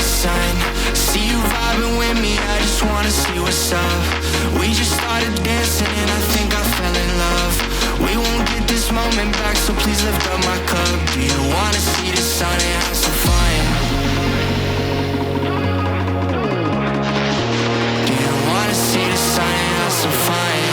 sign. See you vibing with me, I just wanna see what's up. We just started dancing and I think I fell in love. We won't get this moment back, so please lift up my cup. Do you wanna see the sun and have some fun? Do you wanna see the sun and have some fun?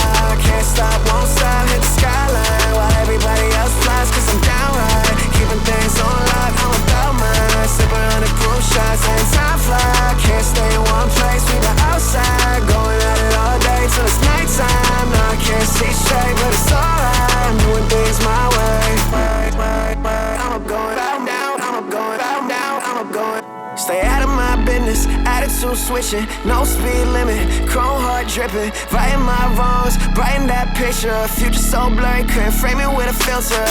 fly, can't stop, won't stop, hit the skyline while everybody else flies, cause I'm downright keeping things on lock, I'm about mine. Sipping 100 proof shots, and time fly, can't stay in one place, we the outside, going at it all day till it's nighttime. No, I can't see straight, but it's alright, I'm doing things my way. I'm up going down, I'm up going down, I'm up going. Stay out of my business, attitude switching, no speed limit, chrome heart dripping, righting my wrongs, brighten that picture, future so blurry, couldn't frame it with a filter.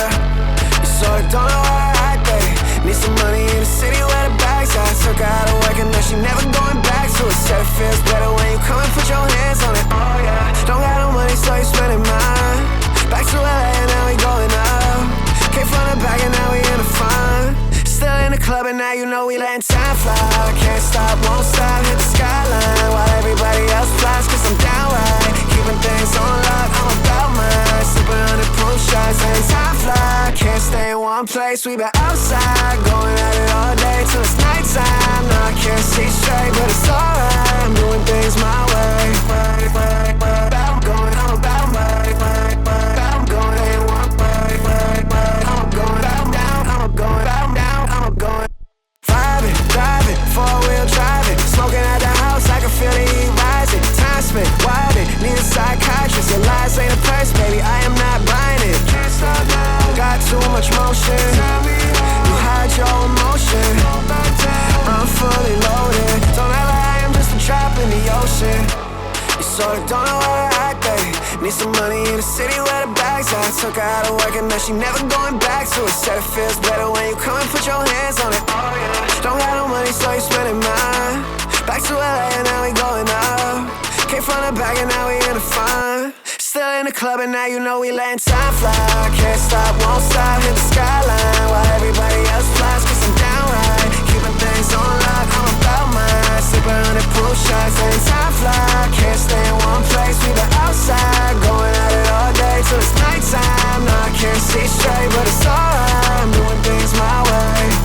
You sort of don't know how to act, babe. Need some money in the city where the bags at. Took her out of work and now she never going back to it. Said it feels better when you come and put your hands on it. Oh yeah, don't got no money so you spending mine. Back to LA and now we going up. Came from the back and now we in the front. Still in the club and now you know we letting time fly. Can't stop, won't stop, hit the skyline while everybody else flies, cause I'm downright keeping things on lock, I'm about mine. Sipping 100 proof shots, and time fly, can't stay in one place, we been outside, going at it all day till it's nighttime. No, I can't see straight, but it's alright, I'm doing things my way. I'm going, I'm about my way. I'm going in one way. I'm going down, I'm going down, I'm going. Vibing, driving, four-wheel driving, smoking at the house, I can feel the heat rising. Time spent, wilding, need a psychiatrist. Your lies ain't a purse, baby, I am not buying it. Can't stop now, got too much motion. You hide your emotion. I'm fully loaded. Don't ever I am just a drop in the ocean. You sort of don't know how to act, babe. Need some money in the city where the bags at. Took her out of work and now she never going back to it. Said it feels better when you come and put your hands on it. Oh yeah, don't got no money so you spending mine. Back to LA and now we going up. Came from the back and now we in the front. Still in the club and now you know we letting time fly. Can't stop, won't stop, hit the skyline while everybody else flies, cause I'm downright keeping things on lock, I'm about mine. Sipping 100 proof shots, and time fly, can't stay in one place, we the outside, going at it all day till it's nighttime. No, I can't see straight, but it's alright, I'm doing things my way.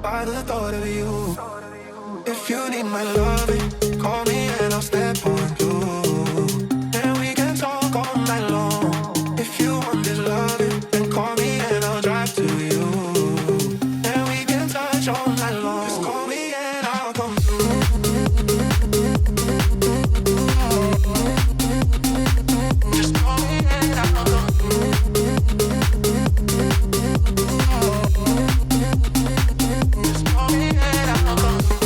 By the thought of you. If you need my loving, call me and I'll step on you. And we can talk all night long. If you want this loving, then call me and I'll drive to you. And we can touch all night long. Just call me and I'll come through. Just call me and I'll come through. Just call me and I'll come through.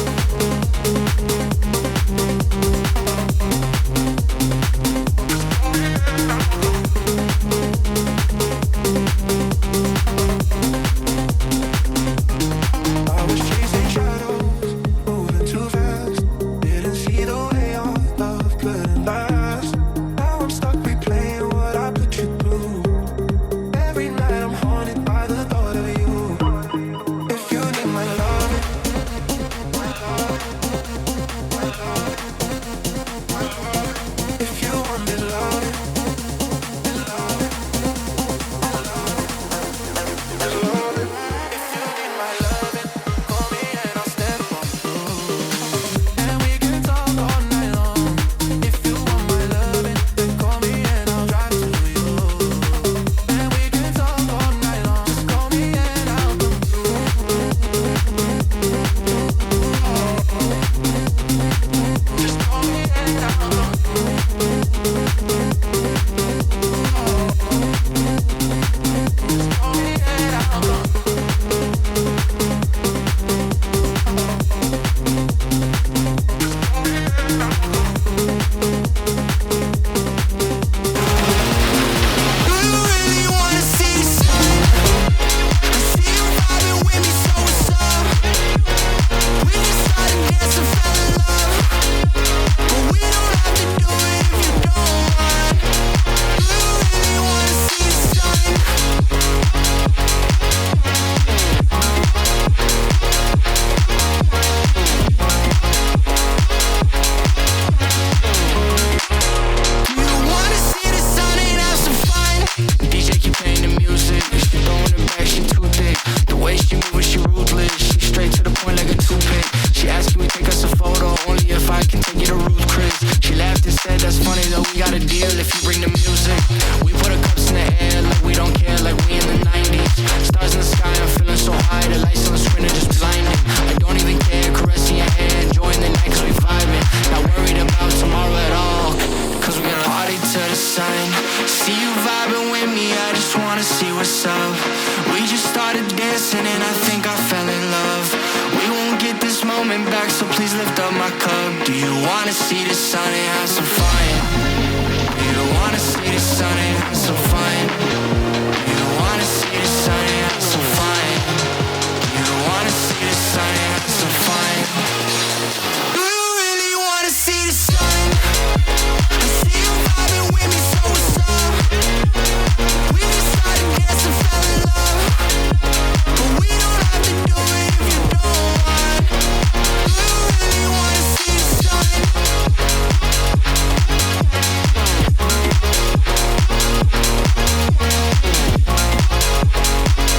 started dancing and I think I fell in love. We won't get this moment back, so please lift up my cup. Do you wanna see the sun and have some fun? Do you wanna see the sun and have some fun? Do you wanna see the sun and